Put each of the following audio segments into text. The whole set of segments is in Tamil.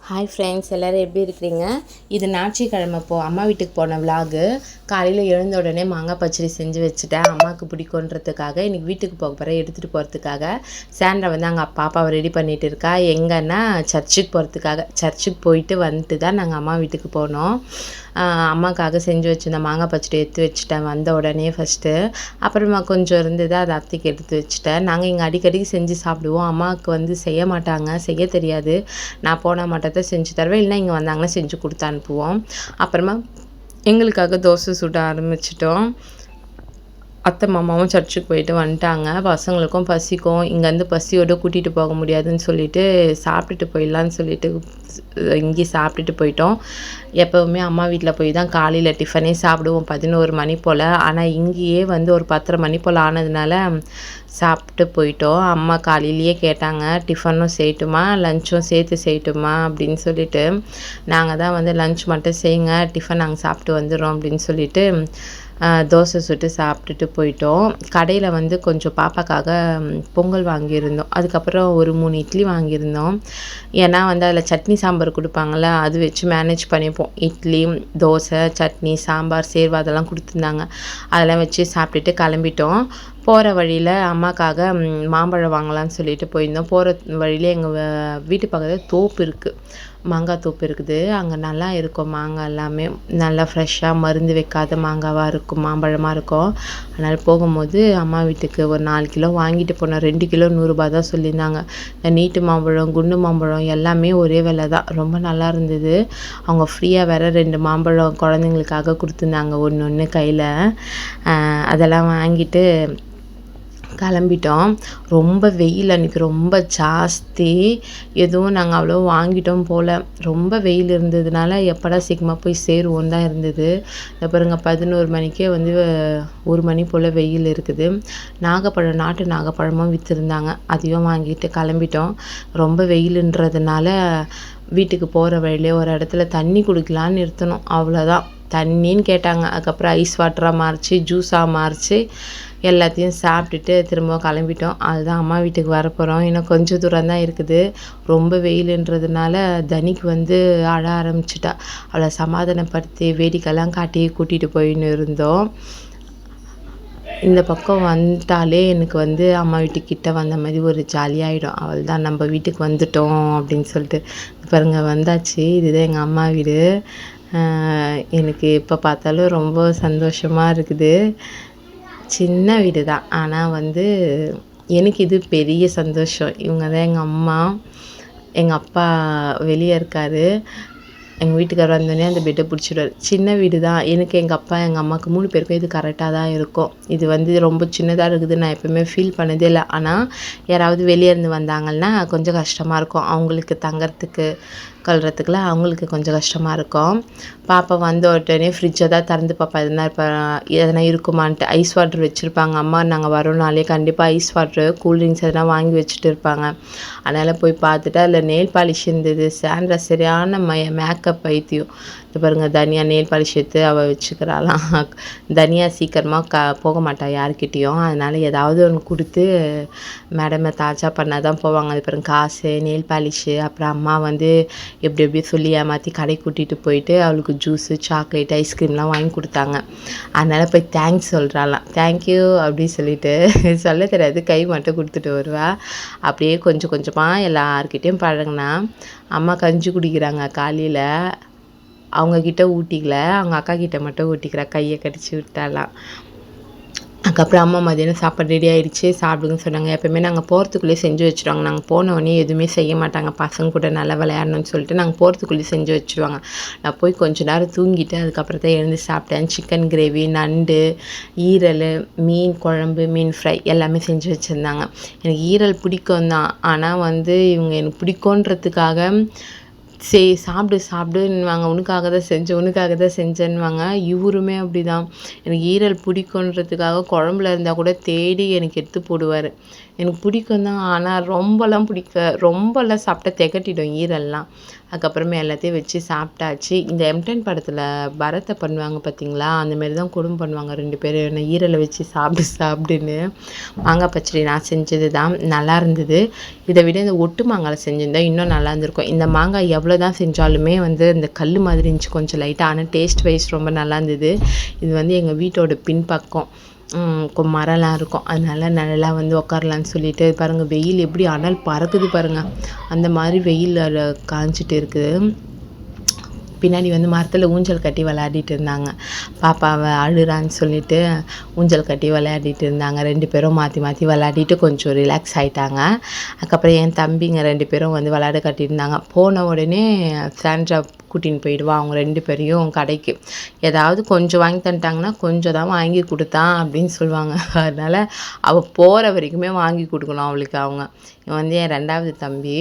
ஹாய் ஃப்ரெண்ட்ஸ், எல்லோரும் எப்படி இருக்கிறீங்க? இது ஞாயிற்றுக்கிழமை அம்மா வீட்டுக்கு போன விலாகு. காலையில் எழுந்த உடனே மாங்காய் பச்சடி செஞ்சு வச்சுட்டேன். அம்மாவுக்கு பிடிக்குன்றதுக்காக இன்றைக்கி வீட்டுக்கு போக போகிறேன். எடுத்துகிட்டு போகிறதுக்காக சாண்ட்ரா வந்து அங்கே பாப்பாவை ரெடி பண்ணிகிட்டு இருக்கா. எங்கன்னா சர்ச்சுக்கு போகிறதுக்காக. சர்ச்சுக்கு போயிட்டு வந்துட்டு தான் நாங்கள் அம்மா வீட்டுக்கு போனோம். அம்மாவுக்காக செஞ்சு வச்சுருந்தேன். மாங்காய் பச்சடி எடுத்து வச்சுட்டேன் வந்த உடனே ஃபஸ்ட்டு. அப்புறமா கொஞ்சம் இருந்தது, அதை அத்தைக்கு எடுத்து வச்சுட்டேன். நாங்கள் இங்கே அடிக்கடி செஞ்சு சாப்பிடுவோம். அம்மாவுக்கு வந்து செய்ய மாட்டாங்க, செய்ய தெரியாது. நான் போனால் மட்டும் செஞ்சு தருவேன், இல்லைன்னா இங்கே வந்தாங்கன்னா செஞ்சு கொடுத்து அனுப்புவோம். அப்புறமா எங்களுக்காக தோசை சுட ஆரம்பிச்சிட்டோம். அத்தை மாமாவும் சர்ச்சுக்கு போயிட்டு வந்துட்டாங்க. பசங்களுக்கும் பசிக்கும், இங்கேருந்து பசியோடு கூட்டிகிட்டு போக முடியாதுன்னு சொல்லிட்டு சாப்பிட்டுட்டு போயிடலான்னு சொல்லிட்டு இங்கே சாப்பிட்டுட்டு போயிட்டோம். எப்போவுமே அம்மா வீட்டில் போய் தான் காலையில் டிஃபனே சாப்பிடுவோம் 11 மணி போல். ஆனால் இங்கேயே வந்து ஒரு 10:30 மணி போல் ஆனதுனால சாப்பிட்டு போயிட்டோம். அம்மா காலையிலேயே கேட்டாங்க, டிஃபனும் செய்யட்டுமா லஞ்சும் சேர்த்து செய்யட்டுமா அப்படின்னு சொல்லிட்டு. நாங்கள் தான் வந்து லஞ்ச் மட்டும் செய்யுங்க, டிஃபன் நாங்கள் சாப்பிட்டு வந்துடுறோம் அப்படின்னு சொல்லிட்டு தோசை சுட்டு சாப்பிட்டுட்டு போயிட்டோம். கடையில் வந்து கொஞ்சம் பாப்பாக்காக பொங்கல் வாங்கியிருந்தோம். அதுக்கப்புறம் ஒரு 3 இட்லி வாங்கியிருந்தோம். ஏன்னா வந்து அதில் சட்னி சாம்பார் கொடுப்பாங்கள்ல, அது வச்சு மேனேஜ் பண்ணிப்போம். இட்லி, தோசை, சட்னி, சாம்பார், சேர்வா அதெல்லாம் கொடுத்துருந்தாங்க. அதெல்லாம் வச்சு சாப்பிட்டுட்டு கிளம்பிட்டோம். போகிற வழியில் அம்மாக்காக மாம்பழம் வாங்கலான்னு சொல்லிட்டு போயிருந்தோம். போகிற வழியில் எங்கள் வீட்டு பக்கத்தில் தோப்பு இருக்குது, மாங்காய் தோப்பு இருக்குது. அங்கே நல்லா இருக்கும் மாங்காய் எல்லாமே, நல்லா ஃப்ரெஷ்ஷாக மருந்து வைக்காத மாங்காவாக இருக்கும், மாம்பழமாக இருக்கும். அதனால் போகும்போது அம்மா வீட்டுக்கு ஒரு 4 கிலோ வாங்கிட்டு போனோம். 2 கிலோ 100 ரூபா தான் சொல்லியிருந்தாங்க. இந்த நீட்டு மாம்பழம், குண்டு மாம்பழம் எல்லாமே ஒரே விலை தான். ரொம்ப நல்லா இருந்தது. அவங்க ஃப்ரீயாக வேறு 2 மாம்பழம் குழந்தைங்களுக்காக கொடுத்துருந்தாங்க, ஒன்று கையில். அதெல்லாம் வாங்கிட்டு கிளம்பிட்டோம். ரொம்ப வெயில் அன்றைக்கி ரொம்ப ஜாஸ்தி. எதுவும் நாங்கள் அவ்வளோ வாங்கிட்டோம் போல். ரொம்ப வெயில் இருந்ததுனால எப்படா சீக்கிரமாக போய் சேருவோன்னு தான் இருந்தது. பாருங்க 11 மணிக்கே வந்து 1 மணி போல் வெயில் இருக்குது. நாகப்பழம், நாட்டு நாகப்பழமும் விற்றுருந்தாங்க, அதையும் வாங்கிட்டு கிளம்பிட்டோம். ரொம்ப வெயிலுன்றதுனால வீட்டுக்கு போகிற வழியிலே ஒரு இடத்துல தண்ணி குடிக்கலான்னு நிறுத்தணும், அவ்வளோதான். தண்ணின்னு கேட்டாங்க. அதுக்கப்புறம் ஐஸ் வாட்டராக மாறிச்சு, ஜூஸாக மாறிச்சு. எல்லாத்தையும் சாப்பிட்டுட்டு திரும்ப கிளம்பிட்டோம். அதுதான் அம்மா வீட்டுக்கு வரப்போகிறோம். இன்னும் கொஞ்சம் தூரம் தான் இருக்குது. ரொம்ப வெயிலுன்றதுனால தனிக்கு வந்து அழ ஆரம்பிச்சிட்டா. அவளை சமாதானப்படுத்தி வேடிக்கைலாம் காட்டி கூட்டிகிட்டு போயின்னு இருந்தோம். இந்த பக்கம் வந்துட்டாலே எனக்கு வந்து அம்மா வீட்டுக்கிட்ட வந்த மாதிரி ஒரு ஜாலியாகிடும். அவள் தான் நம்ம வீட்டுக்கு வந்துட்டோம் அப்படின்னு சொல்லிட்டு. பாருங்கள் வந்தாச்சு. இதுதான் எங்கள் அம்மா வீடு. எனக்கு எப்போ பார்த்தாலும் ரொம்ப சந்தோஷமாக இருக்குது. சின்ன வீடு தான், ஆனால் வந்து எனக்கு இது பெரிய சந்தோஷம். இவங்க தான் எங்கள் அம்மா. எங்கள் அப்பா வெளியே இருக்கார். எங்கள் வீட்டுக்காரர் வந்தோடனே அந்த பெட்டை பிடிச்சிடுவார். சின்ன வீடு தான். எனக்கு எங்கள் அப்பா எங்கள் அம்மாவுக்கு 3 பேருக்கும் இது கரெக்டாக தான் இருக்கும். இது வந்து ரொம்ப சின்னதாக இருக்குது, நான் எப்போவுமே ஃபீல் பண்ணதே இல்லை. ஆனால் யாராவது வெளியே இருந்து வந்தாங்கன்னா கொஞ்சம் கஷ்டமாக இருக்கும். அவங்களுக்கு தங்கறதுக்கு கொள்றதுக்குலாம் அவங்களுக்கு கொஞ்சம் கஷ்டமாக இருக்கும். பாப்பா வந்த உடனே ஃப்ரிட்ஜை தான் திறந்து பாப்பா எதனா இருக்குமான்ட்டு. ஐஸ் வாட்டர் வச்சுருப்பாங்க அம்மா. நாங்கள் வரோனாலே கண்டிப்பாக ஐஸ் வாட்ரு, கூல்ட்ரிங்க்ஸ் எதனா வாங்கி வச்சுட்டு இருப்பாங்க. அதனால் போய் பார்த்துட்டு அதில் நெயில் பாலிஷ் இருந்தது. சாண்ட்ரா சரியான மேக்கப் பைத்தியம். இது பாருங்கள், தனியா நெயில் பாலிஷ் எடுத்து அவள் வச்சுக்கிறாளாம். தனியா சீக்கிரமாக போக மாட்டாள் யார்கிட்டேயும். அதனால் ஏதாவது ஒன்று கொடுத்து மேடமை தாஜா பண்ணால் தான் போவாங்க. அது பாருங்க, காசு, நெயில் பாலிஷு. அப்புறம் அம்மா வந்து எப்படி சொல்லி ஏமாற்றி கடை கூட்டிகிட்டு போயிட்டு அவளுக்கு ஜூஸு, சாக்லேட், ஐஸ்கிரீம்லாம் வாங்கி கொடுத்தாங்க. அதனால் போய் தேங்க்ஸ் சொல்கிறாளாம். தேங்க்யூ அப்படின்னு சொல்லிட்டு சொல்ல தெரியாது, கை மட்டும் கொடுத்துட்டு வருவா. அப்படியே கொஞ்சம் கொஞ்சமாக எல்லார்கிட்டையும் பழகினா. அம்மா கஞ்சி குடிக்கிறாங்க காலையில். அவங்கக்கிட்ட ஊட்டிக்கல, அவங்க அக்கா கிட்ட மட்டும் ஊட்டிக்கிறா, கையை கடிச்சு விட்டாலாம். அதுக்கப்புறம் அம்மா மதியானம் சாப்பாடு ரெடி ஆகிடுச்சு, சாப்பிடுங்கன்னு சொன்னாங்க. எப்போயுமே நாங்கள் போகிறதுக்குள்ளேயே செஞ்சு வச்சுருவாங்க. நாங்கள் போனோடனே எதுவுமே செய்ய மாட்டாங்க, பசங்க கூட நல்லா விளையாடணும்னு சொல்லிட்டு நாங்கள் போகிறதுக்குள்ளேயே செஞ்சு வச்சுருவாங்க. நான் போய் கொஞ்சம் நேரம் தூங்கிட்டு அதுக்கப்புறம் தான் எழுந்து சாப்பிட்டேன். சிக்கன் கிரேவி, நண்டு, ஈரல், மீன் குழம்பு, மீன் ஃப்ரை எல்லாமே செஞ்சு வச்சுருந்தாங்க. எனக்கு ஈரல் பிடிக்கும் தான், ஆனால் வந்து இவங்க எனக்கு பிடிக்குன்றதுக்காக சாப்பிடுன்னுவாங்க. உனக்காக தான் செஞ்சேன்னுவாங்க. இவருமே அப்படி தான். எனக்கு ஈரல் பிடிக்குன்றதுக்காக குழம்புல இருந்தால் கூட தேடி எனக்கு எடுத்து போடுவார். எனக்கு பிடிக்கும் தான். ஆனா ரொம்பலாம் சாப்பிட்டா திகட்டிடும் ஈரல்லாம். அதுக்கப்புறமா எல்லாத்தையும் வச்சு சாப்பிட்டாச்சு. இந்த எம்டன் படத்துல பரத்த பண்ணுவாங்க பார்த்தீங்களா? அந்த மாரி தான் கொடும பண்ணுவாங்க 2 பேரும். என்ன ஈரல வச்சு சாப்பிடுன்னு. மாங்காய் பச்சடி நான் செஞ்சது தான். நல்லா இருந்தது. இத விட இந்த ஒட்டு மாங்காய்ல செஞ்சிருந்தா இன்னும் நல்லா இருந்திருக்கும். இந்த மாங்காய் எவ்வளோ தான் செஞ்சாலுமே வந்து இந்த கல்லு மாதிரி இருந்துச்சு கொஞ்சம் லைட்டா. ஆனா டேஸ்ட் வைஸ் ரொம்ப நல்லா இருந்தது. இது வந்து எங்க வீட்டோட பின்பக்கம். மரம்லாம் இருக்கும். அதனால நிழலா வந்து உட்காரலான்னு சொல்லிட்டு பாருங்க வெயில் எப்படி அனல் பறக்குது பாருங்க. அந்த மாதிரி வெயில்ல காய்ஞ்சிட்டு இருக்குது. பின்னாடி வந்து மரத்துல ஊஞ்சல் கட்டி விளையாடிட்டு இருந்தாங்க. பாப்பாவ அழுறான்னு சொல்லிட்டு ஊஞ்சல் கட்டி விளையாடிட்டு இருந்தாங்க. 2 பேரும் மாத்தி மாத்தி விளையாடிட்டு கொஞ்சம் ரிலாக்ஸ் ஆயிட்டாங்க. அதுக்கப்புறம் என் தம்பிங்க 2 பேரும் வந்து விளையாட கட்டியிருந்தாங்க. போன உடனே சாண்ட்ரா கூட்டின்னு போயிடுவா அவங்க 2 பேரையும் கடைக்கு. ஏதாவது கொஞ்சம் வாங்கி தந்துட்டாங்கன்னா, கொஞ்சம் தான் வாங்கி குடுத்தான் அப்படின்னு சொல்லுவாங்க. அதனால அவ போற வரைக்குமே வாங்கி குடுக்கணும் அவளுக்கு அவங்க. இவன் வந்து என் 2வது தம்பி.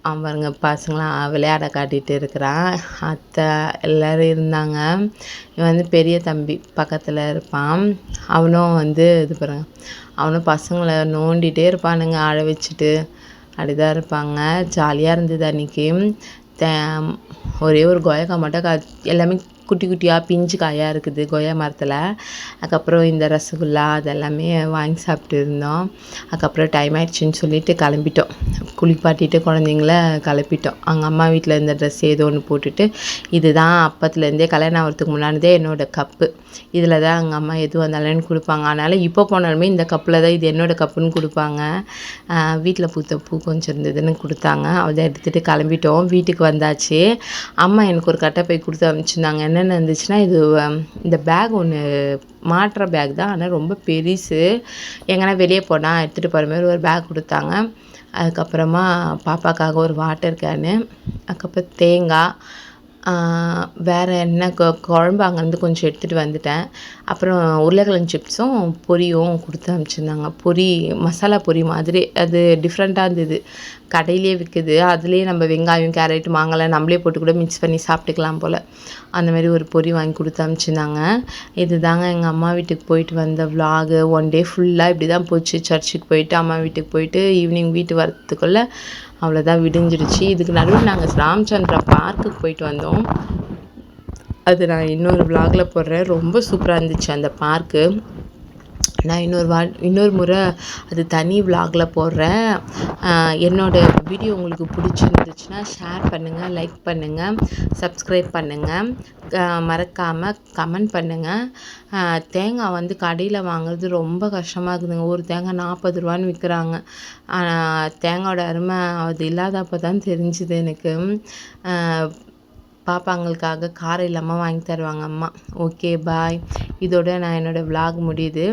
அவன் பாருங்க பசங்களாம் விளையாட காட்டிட்டு இருக்கிறான். அத்தை எல்லாரும் இருந்தாங்க. இவன் வந்து பெரிய தம்பி பக்கத்துல இருப்பான். அவனும் வந்து இது பாருங்க. அவனும் பசங்கள நோண்டிட்டே இருப்பானுங்க அழ வச்சுட்டு. அப்படிதான் இருப்பாங்க. ஜாலியா இருந்தது அன்னைக்கு. தே ஒரே ஒரு கொய்யாக்காய் மட்டும் எல்லாமே குட்டி குட்டியா பிஞ்சு காயா இருக்குது கொய்யா மரத்துல. அதுக்கப்புறம் இந்த ரசகுல்லா அதெல்லாமே வாங்கி சாப்பிட்டு இருந்தோம். அதுக்கப்புறம் டைம் ஆயிடுச்சுன்னு சொல்லிட்டு கிளம்பிட்டோம். குளிப்பாட்டிட்டு குழந்தைங்கள கிளப்பிட்டோம். அவங்க அம்மா வீட்டில் இருந்த ட்ரெஸ் ஏதோ ஒன்று போட்டுட்டு இதுதான் அப்பத்துலேருந்தே கல்யாணம் ஆகிறதுக்கு முன்னாடிதே என்னோட கப்பு. இதில் தான் எங்கள் அம்மா எதுவும் வந்தாலும் கொடுப்பாங்க. அதனால் இப்போ போனாலுமே இந்த கப்பில் தான் இது என்னோட கப்புன்னு கொடுப்பாங்க. வீட்டில் பூத்த பூ கொஞ்சம் இருந்ததுன்னு கொடுத்தாங்க. அதை எடுத்துகிட்டு கிளம்பிட்டோம். வீட்டுக்கு வந்தாச்சு. அம்மா எனக்கு ஒரு கட்டைப்பை கொடுத்து அனுப்பிச்சிருந்தாங்க. என்னென்ன இருந்துச்சுன்னா இது இந்த பேக் ஒன்று மாட்டுற பேக் தான். ஆனால் ரொம்ப பெருசு. எங்கன்னா வெளியே போனால் எடுத்துகிட்டு போகிற மாதிரி ஒரு பேக் கொடுத்தாங்க. அதுக்கப்புறமா பாப்பாக்காக ஒரு வாட்டர் கேனு, அதுக்கப்புறம் தேங்காய், வேறு என்ன குழம்பு அங்கேருந்து கொஞ்சம் எடுத்துகிட்டு வந்துட்டேன். அப்புறம் உருளைக்கிழங்கு சிப்ஸும் பொரியும் கொடுத்து அனுப்பிச்சிருந்தாங்க. பொரி மசாலா பொரி மாதிரி அது டிஃப்ரெண்ட்டாக இருந்தது. கடையிலேயே விற்குது. அதுலேயே நம்ம வெங்காயம் கேரட் மாங்காய்லாம் நம்மளே போட்டு கூட மிக்ஸ் பண்ணி சாப்பிட்டுக்கலாம் போல். அந்த மாதிரி ஒரு பொரி வாங்கி கொடுத்து அனுப்பிச்சிருந்தாங்க. இது தாங்க எங்கள் அம்மா வீட்டுக்கு போயிட்டு வந்த விலாகு. ஒன் டே ஃபுல்லாக இப்படி தான் போச்சு. சர்ச்சுக்கு போயிட்டு அம்மா வீட்டுக்கு போயிட்டு ஈவினிங் வீட்டு வரத்துக்குள்ளே அவ்வளோதான் விடிஞ்சிடுச்சு. இதுக்கு நடுவில் நாங்கள் ராமச்சந்திரா பார்க்குக்கு போயிட்டு வந்தோம். அது நான் இன்னொரு விலாகில் போடுறேன். ரொம்ப சூப்பராக இருந்துச்சு அந்த பார்க்கு. நான் இன்னொரு முறை அது தனி விலாகில் போடுறேன். என்னோடய வீடியோ உங்களுக்கு பிடிச்சிருந்துச்சுன்னா ஷேர் பண்ணுங்கள், லைக் பண்ணுங்கள், சப்ஸ்கிரைப் பண்ணுங்கள். மறக்காமல் கமெண்ட் பண்ணுங்கள். தேங்காய் வந்து கடையில் வாங்குறது ரொம்ப கஷ்டமாக இருக்குதுங்க. ஒரு தேங்காய் 40 ரூபான்னு விற்கிறாங்க. தேங்காயோட அருமை அது இல்லாதப்போ தான் தெரிஞ்சுது எனக்கு. பாப்பாங்களுக்காக காரம் இல்லாமல் வாங்கி தருவாங்க அம்மா. Okay bye. இதோட நான் என்னோடய விலாக் முடியுது.